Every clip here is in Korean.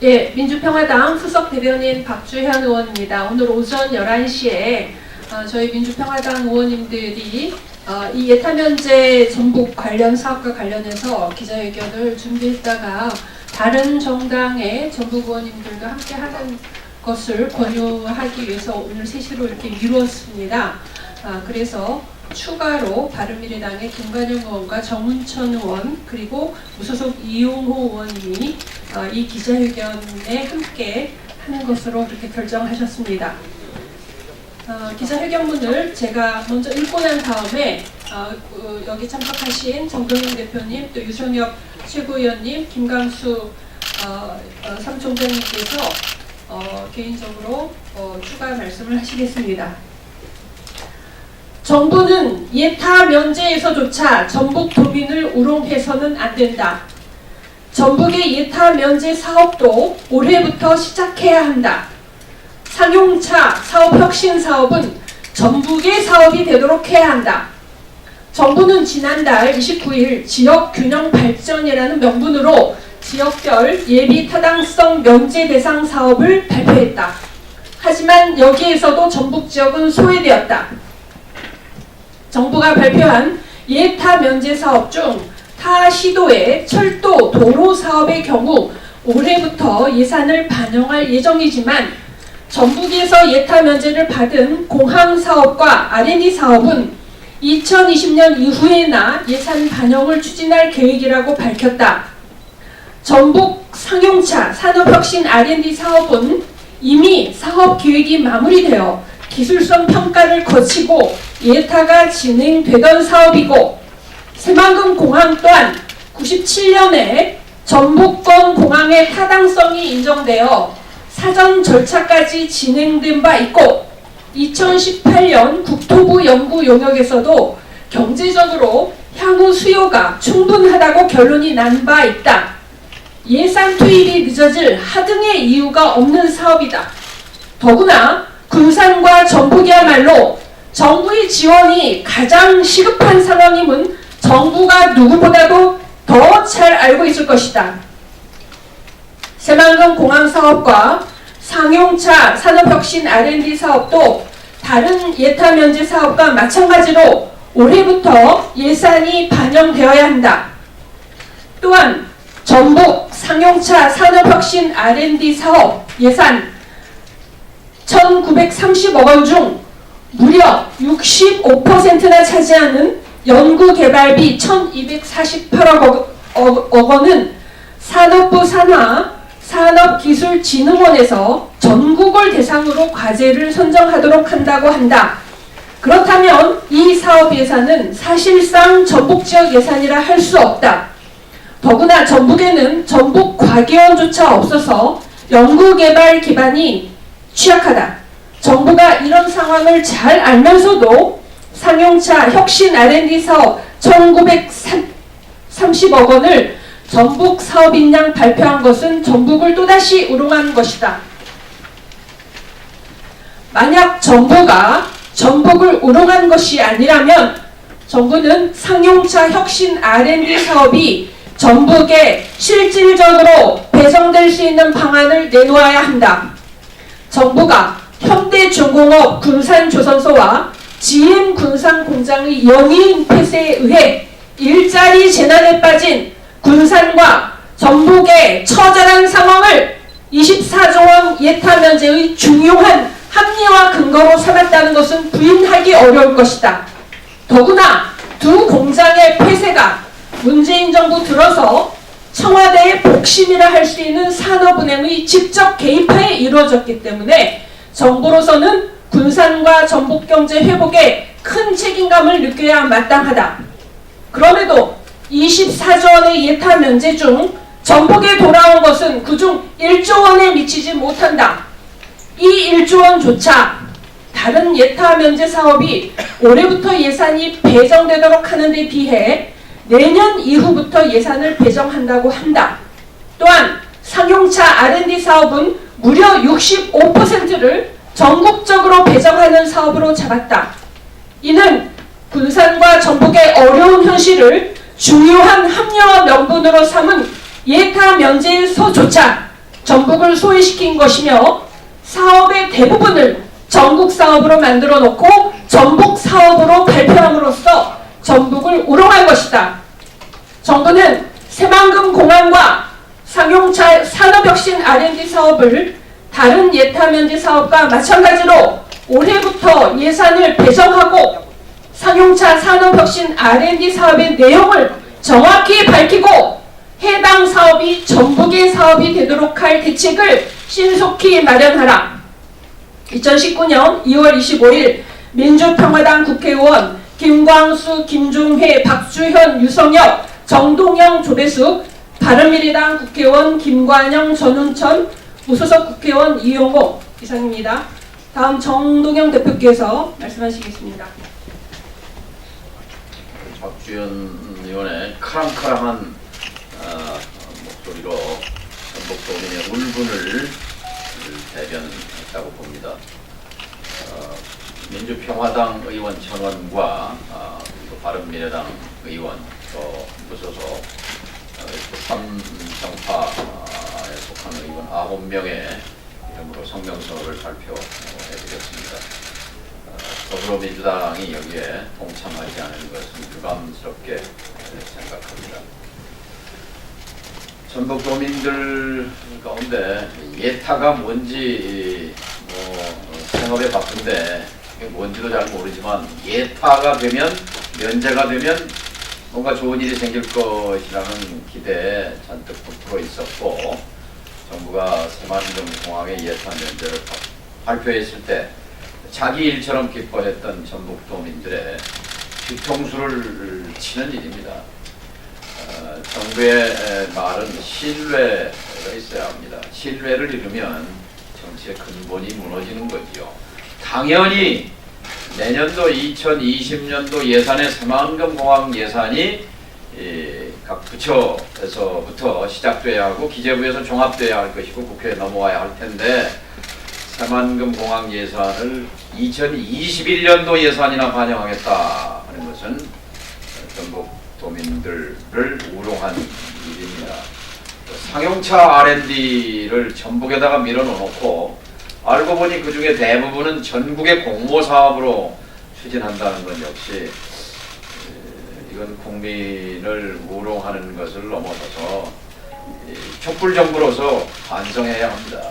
예, 민주평화당 수석 대변인 박주현 의원입니다. 오늘 오전 11시에 저희 민주평화당 의원님들이 이 예타면제 전북 관련 사업과 관련해서 기자회견을 준비했다가 다른 정당의 전북 의원님들도 함께 하는 것을 권유하기 위해서 오늘 3시로 이렇게 미뤘습니다. 그래서 추가로 바른미래당의 김관영 의원과 정운천 의원 그리고 무소속 이용호 의원님이 이 기자회견에 함께 하는 것으로 그렇게 결정하셨습니다. 기자회견문을 제가 먼저 읽고 난 다음에 여기 참석하신 정동영 대표님, 또 유성혁 최고위원님, 김강수 삼총장님께서 개인적으로 추가 말씀을 하시겠습니다. 정부는 예타 면제에서조차 전북 도민을 우롱해서는 안 된다. 전북의 예타 면제 사업도 올해부터 시작해야 한다. 상용차 사업 혁신 사업은 전북의 사업이 되도록 해야 한다. 정부는 지난달 29일 지역균형 발전이라는 명분으로 지역별 예비 타당성 면제 대상 사업을 발표했다. 하지만 여기에서도 전북 지역은 소외되었다. 정부가 발표한 예타 면제 사업 중 타 시도의 철도, 도로 사업의 경우 올해부터 예산을 반영할 예정이지만 전북에서 예타 면제를 받은 공항 사업과 R&D 사업은 2020년 이후에나 예산 반영을 추진할 계획이라고 밝혔다. 전북 상용차 산업혁신 R&D 사업은 이미 사업 계획이 마무리되어 기술성 평가를 거치고 예타가 진행되던 사업이고 새만금 공항 또한 97년에 전북권 공항의 타당성이 인정되어 사전 절차까지 진행된 바 있고 2018년 국토부 연구 용역에서도 경제적으로 향후 수요가 충분하다고 결론이 난 바 있다. 예산 투입이 늦어질 하등의 이유가 없는 사업이다. 더구나 군산과 전북이야말로 정부의 지원이 가장 시급한 상황임은 정부가 누구보다도 더 잘 알고 있을 것이다. 새만금 공항 사업과 상용차 산업혁신 R&D 사업도 다른 예타 면제 사업과 마찬가지로 올해부터 예산이 반영되어야 한다. 또한 전북 상용차 산업혁신 R&D 사업 예산 1,930억 원 중 무려 65%나 차지하는 연구개발비 1,248억 원은 산업부 산하 산업기술진흥원에서 전국을 대상으로 과제를 선정하도록 한다고 한다. 그렇다면 이 사업 예산은 사실상 전북 지역 예산이라 할 수 없다. 더구나 전북에는 전북 과기원조차 없어서 연구개발 기반이 취약하다. 정부가 이런 상황을 잘 알면서도 상용차 혁신 R&D 사업 1,930억 원을 전북 사업인 양 발표한 것은 전북을 또다시 우롱한 것이다. 만약 정부가 전북을 우롱한 것이 아니라면 정부는 상용차 혁신 R&D 사업이 전북에 실질적으로 배정될 수 있는 방안을 내놓아야 한다. 정부가 현대중공업 군산조선소와 GM 군산공장의 영위인 폐쇄에 의해 일자리 재난에 빠진 군산과 전북의 처절한 상황을 24조 원 예타 면제의 중요한 합리화 근거로 삼았다는 것은 부인하기 어려울 것이다. 더구나 두 공장의 폐쇄가 문재인 정부 들어서 청와대의 복심이라 할 수 있는 산업은행의 직접 개입하에 이루어졌기 때문에 정부로서는 군산과 전북 경제 회복에 큰 책임감을 느껴야 마땅하다. 그럼에도 24조 원의 예타 면제 중 전북에 돌아온 것은 그중 1조 원에 미치지 못한다. 이 1조 원조차 다른 예타 면제 사업이 올해부터 예산이 배정되도록 하는 데 비해 내년 이후부터 예산을 배정한다고 한다. 또한 상용차 R&D 사업은 무려 65%를 전국적으로 배정하는 사업으로 잡았다. 이는 군산과 전북의 어려운 현실을 중요한 합리화 명분으로 삼은 예타 면제서조차 전북을 소외시킨 것이며 사업의 대부분을 전국 사업으로 만들어 놓고 전북 사업으로 발표함으로써 전북을 우롱한 것이다. 정부는 새만금 공항과 상용차 산업혁신 R&D 사업을 다른 예타 면제 사업과 마찬가지로 올해부터 예산을 배정하고 상용차 산업혁신 R&D 사업의 내용을 정확히 밝히고 해당 사업이 전북의 사업이 되도록 할 대책을 신속히 마련하라. 2019년 2월 25일 민주평화당 국회의원 김광수, 김중회, 박주현, 유성혁, 정동영, 조배숙, 바른미래당 국회의원 김관영, 전운천, 무소속 국회의원 이용호 이상입니다. 다음 정동영 대표께서 말씀하시겠습니다. 박주현 의원의 카랑카랑한 목소리로 전북 도민의 울분을 대변했다고 봅니다. 민주평화당 의원 전원과 또 바른미래당 의원 또 무소속 삼정파에 속한 의원 9명의 이름으로 성명서를 발표해드렸습니다. 더불어민주당이 여기에 동참하지 않은 것은 유감스럽게 생각합니다. 전북 도민들 가운데 예타가 뭔지 생업에 바쁜데 뭔지도 잘 모르지만 예타가 되면 면제가 되면 뭔가 좋은 일이 생길 것이라는 기대에 잔뜩 부풀어 있었고 정부가 새만금 공항의 예타 면제를 발표했을 때 자기 일처럼 기뻐했던 전북 도민들의 뒤통수를 치는 일입니다. 정부의 말은 신뢰가 있어야 합니다. 신뢰를 잃으면 정치의 근본이 무너지는 거지요. 당연히 내년도 2020년도 예산의 새만금 공항 예산이 각 부처에서부터 시작돼야 하고 기재부에서 종합돼야 할 것이고 국회에 넘어와야 할 텐데 새만금 공항 예산을 2021년도 예산이나 반영하겠다 하는 것은 전북 도민들을 우롱한 일입니다. 상용차 R&D를 전북에다가 밀어놓고 알고 보니 그 중에 대부분은 전국의 공모 사업으로 추진한다는 건 역시 이건 국민을 우롱하는 것을 넘어서서 촛불 정부로서 반성해야 합니다.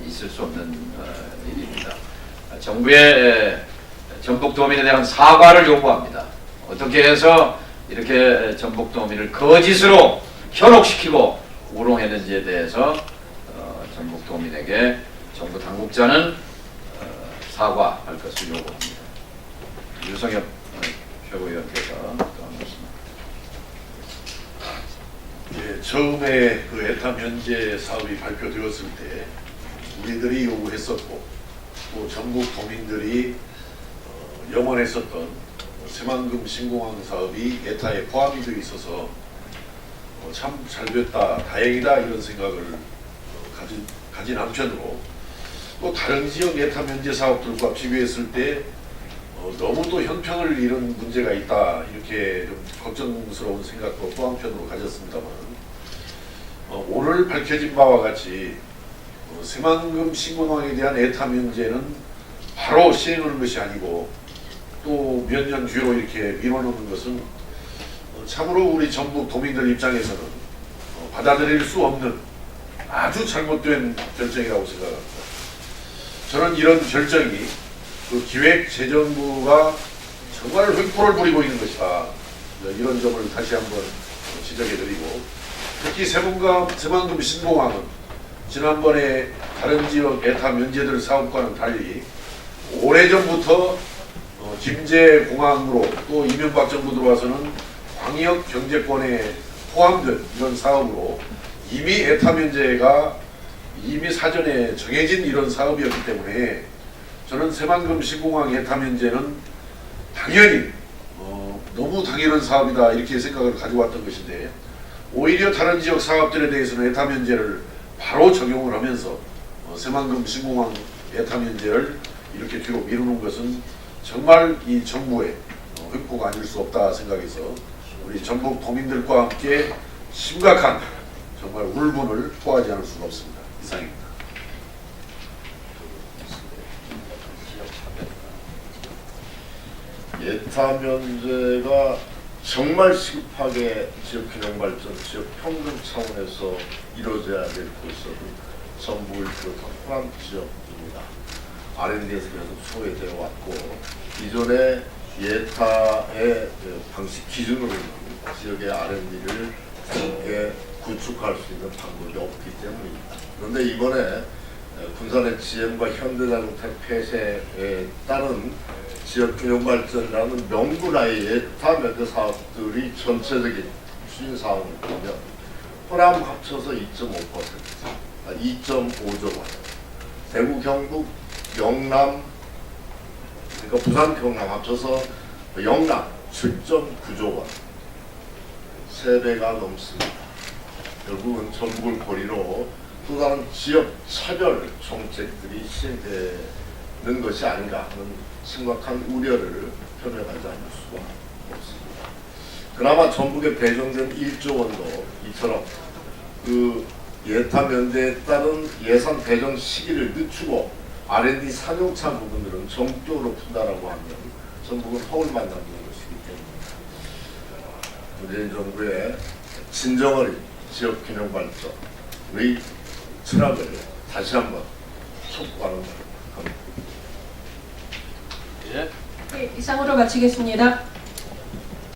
있을 수 없는 일입니다. 정부의 전북 도민에 대한 사과를 요구합니다. 어떻게 해서 이렇게 전북 도민을 거짓으로 현혹시키고 우롱했는지에 대해서 전북 도민에게 정부 당국자는 사과할 것을 요구합니다. 유성엽 최고위원께서 또 한 말씀. 예, 처음에 그 예타 면제 사업이 발표되었을 때 우리들이 요구했었고 또 전북 도민들이 염원했었던 새만금 신공항 사업이 예타에 포함이 되어 있어서 참 잘됐다, 다행이다 이런 생각을 가진 한편으로 또 다른 지역 예타 면제 사업들과 비교했을 때 너무 또 형평을 잃은 문제가 있다 이렇게 좀 걱정스러운 생각도 또 한편으로 가졌습니다만 오늘 밝혀진 바와 같이 새만금 신공항에 대한 예타 면제는 바로 시행하는 것이 아니고 또 몇 년 뒤로 이렇게 미뤄놓는 것은 참으로 우리 전북 도민들 입장에서는 받아들일 수 없는 아주 잘못된 결정이라고 생각합니다. 저는 이런 결정이 그 기획재정부가 정말 횡포를 부리고 있는 것이다. 이런 점을 다시 한번 지적해드리고 특히 새만금 신공항은 지난번에 다른 지역 예타 면제들 사업과는 달리 오래전부터 김제공항으로 또 이명박 정부 들어와서는 광역 경제권에 포함된 이런 사업으로 이미 예타 면제가 이미 사전에 정해진 이런 사업이었기 때문에 저는 새만금 신공항 예타 면제는 당연히 너무 당연한 사업이다 이렇게 생각을 가져왔던 것인데 오히려 다른 지역 사업들에 대해서는 예타 면제를 바로 적용을 하면서 새만금 신공항 예타 면제를 이렇게 뒤로 미루는 것은 정말 이 정부의 획고가 아닐 수 없다 생각해서 우리 전북 도민들과 함께 심각한 정말 울분을 토하지 않을 수가 없습니다. 이상입니다. 예타 면제가 정말 시급하게 지역균형 발전, 지역 평등 차원에서 이루어져야 될 것은 전북을 비롯한 호남 지역입니다. R&D에서 계속 소외되어 왔고 기존의 예타의 방식 기준으로는 지역의 R&D를 새롭게 구축할 수 있는 방법이 없기 때문입니다. 그런데 이번에 군산의 GM과 현대자동차 폐쇄에 따른 지역균형발전이라는 명분하에 예타 면제 사업들이 전체적인 추진 사항을 보면 호남 합쳐서 2.5%, 2.5조 원, 대구, 경북, 영남, 그러니까 부산, 경남 합쳐서 영남 7.9조 원, 3배가 넘습니다. 결국은 전북을 고리로 또 다른 지역 차별 정책들이 시행되는 것이 아닌가 하는 심각한 우려를 표명하지 않을 수가 없습니다. 그나마 전북에 배정된 1조 원도 이처럼 그 예타 면제에 따른 예산 배정 시기를 늦추고 R&D 상용차 부분들은 전국적으로 푼다라고 하면 전북은 허울만 남는 것이기 때문입니다. 문재인 정부의 진정어린 지역균형 발전의 철학을 다시 한번 촉구하는 겁니다. 예. 네, 이상으로 마치겠습니다.